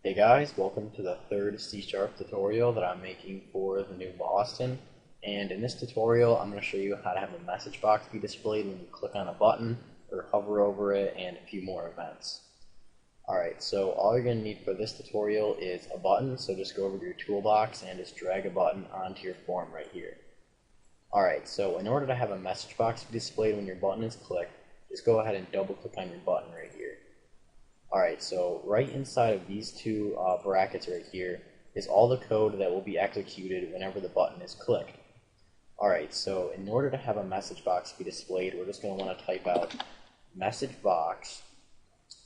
Hey guys, welcome to the third C# tutorial that I'm making for the new Boston. And in this tutorial, I'm going to show you how to have a message box be displayed when you click on a button or hover over it, and a few more events. Alright, so all you're going to need for this tutorial is a button, so just go over to your toolbox and just drag a button onto your form right here. Alright, so in order to have a message box be displayed when your button is clicked, just go ahead and double click on your button right here. Alright, so right inside of these two brackets right here is all the code that will be executed whenever the button is clicked. Alright, so in order to have a message box be displayed, we're just going to want to type out MessageBox.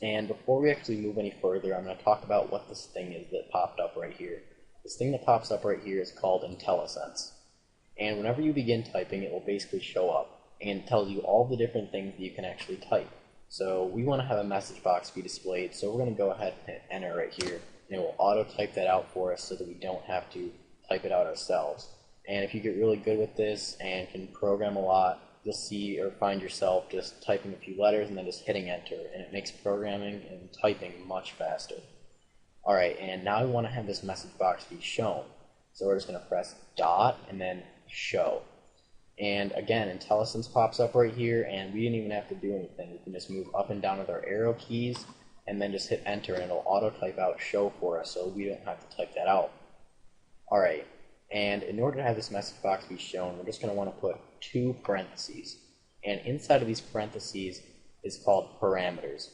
And before we actually move any further, I'm going to talk about what this thing is that popped up right here. This thing that pops up right here is called IntelliSense. And whenever you begin typing, it will basically show up and tells you all the different things that you can actually type. So we want to have a message box be displayed, so we're going to go ahead and hit enter right here, and it will auto type that out for us so that we don't have to type it out ourselves. And if you get really good with this and can program a lot, you'll see or find yourself just typing a few letters and then just hitting enter, and it makes programming and typing much faster. Alright, and now we want to have this message box be shown. So we're just going to press dot and then show. And again, IntelliSense pops up right here, and we didn't even have to do anything. We can just move up and down with our arrow keys, and then just hit enter, and it'll auto type out show for us, so we don't have to type that out. Alright, and in order to have this message box be shown, we're just going to want to put two parentheses. And inside of these parentheses is called parameters.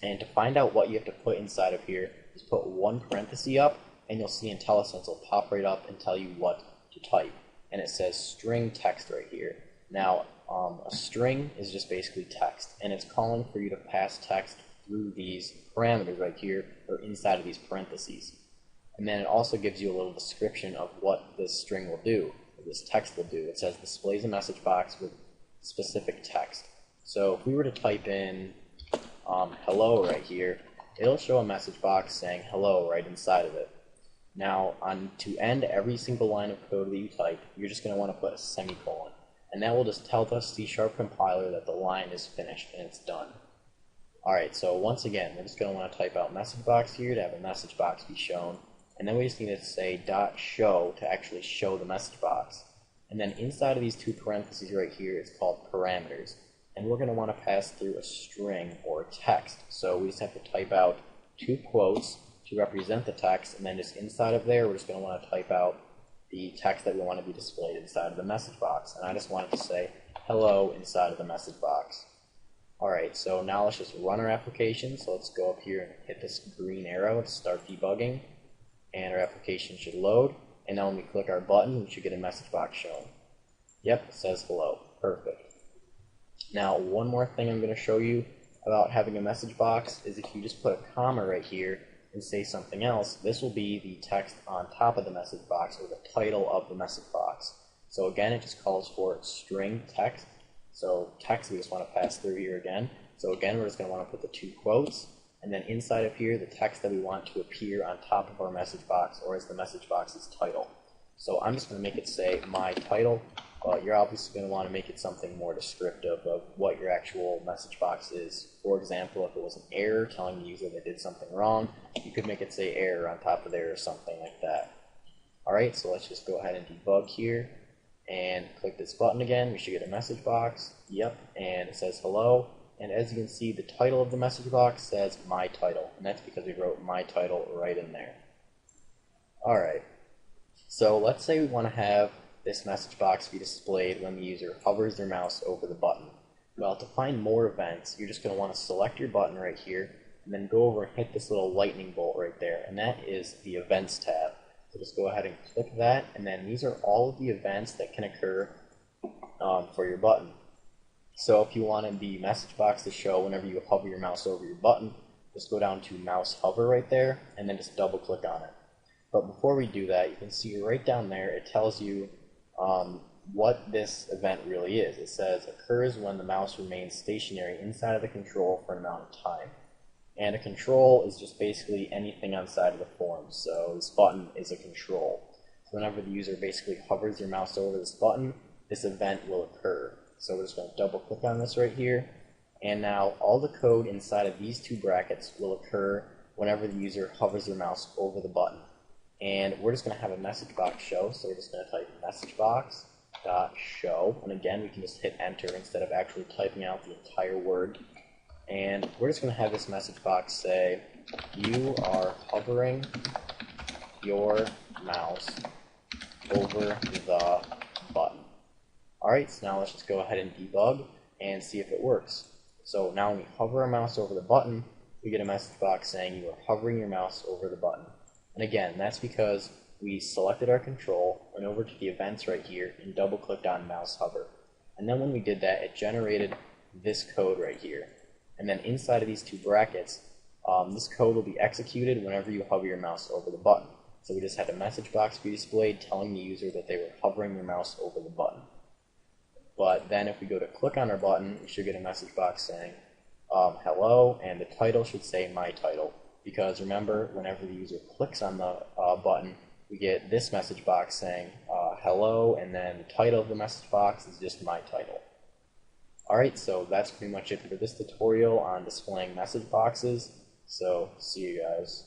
And to find out what you have to put inside of here, just put one parenthesis up, and you'll see IntelliSense will pop right up and tell you what to type. And it says string text right here. Now, a string is just basically text, and it's calling for you to pass text through these parameters right here, or inside of these parentheses. And then it also gives you a little description of what this string will do, or this text will do. It says displays a message box with specific text. So if we were to type in hello right here, it'll show a message box saying hello right inside of it. Now, to end every single line of code that you type, you're just going to want to put a semicolon. And that will just tell the C# compiler that the line is finished and it's done. Alright, so once again, we're just going to want to type out MessageBox here to have a message box be shown. And then we just need to say .show to actually show the message box. And then inside of these two parentheses right here, it's called parameters. And we're going to want to pass through a string or text. So we just have to type out two quotes to represent the text, and then just inside of there, we're just going to want to type out the text that we want to be displayed inside of the message box. And I just wanted to say hello inside of the message box. Alright, so now let's just run our application. So let's go up here and hit this green arrow to start debugging, and our application should load. And now when we click our button, we should get a message box shown. Yep, it says hello. Perfect. Now, one more thing I'm going to show you about having a message box is if you just put a comma right here and say something else, this will be the text on top of the message box, or the title of the message box. So again, it just calls for string text. So text we just want to pass through here again. So again, we're just going to want to put the two quotes, and then inside of here, the text that we want to appear on top of our message box, or as the message box's title. So I'm just going to make it say my title, but you're obviously going to want to make it something more descriptive of what your actual message box is. For example, if it was an error telling the user they did something wrong, you could make it say error on top of there or something like that. Alright, so let's just go ahead and debug here and click this button again. We should get a message box. Yep, and it says hello. And as you can see, the title of the message box says my title, and that's because we wrote my title right in there. Alright, so let's say we want to have this message box be displayed when the user hovers their mouse over the button. Well, to find more events, you're just going to want to select your button right here, and then go over and hit this little lightning bolt right there, and that is the Events tab. So just go ahead and click that, and then these are all of the events that can occur for your button. So if you wanted the message box to show whenever you hover your mouse over your button, just go down to mouse hover right there, and then just double click on it. But before we do that, you can see right down there, it tells you what this event really is. It says occurs when the mouse remains stationary inside of the control for an amount of time. And a control is just basically anything outside of the form. So this button is a control. So whenever the user basically hovers their mouse over this button, this event will occur. So we're just going to double click on this right here. And now all the code inside of these two brackets will occur whenever the user hovers their mouse over the button. And we're just going to have a message box show, so we're just going to type MessageBox.show, and again we can just hit enter instead of actually typing out the entire word. And we're just going to have this message box say, you are hovering your mouse over the button. Alright, so now let's just go ahead and debug and see if it works. So now when we hover our mouse over the button, we get a message box saying you are hovering your mouse over the button. And again, that's because we selected our control, went over to the events right here, and double-clicked on mouse hover. And then when we did that, it generated this code right here. And then inside of these two brackets, this code will be executed whenever you hover your mouse over the button. So we just had a message box be displayed telling the user that they were hovering their mouse over the button. But then if we go to click on our button, we should get a message box saying, hello, and the title should say my title. Because remember, whenever the user clicks on the button, we get this message box saying hello, and then the title of the message box is just my title. Alright, so that's pretty much it for this tutorial on displaying message boxes. So, see you guys.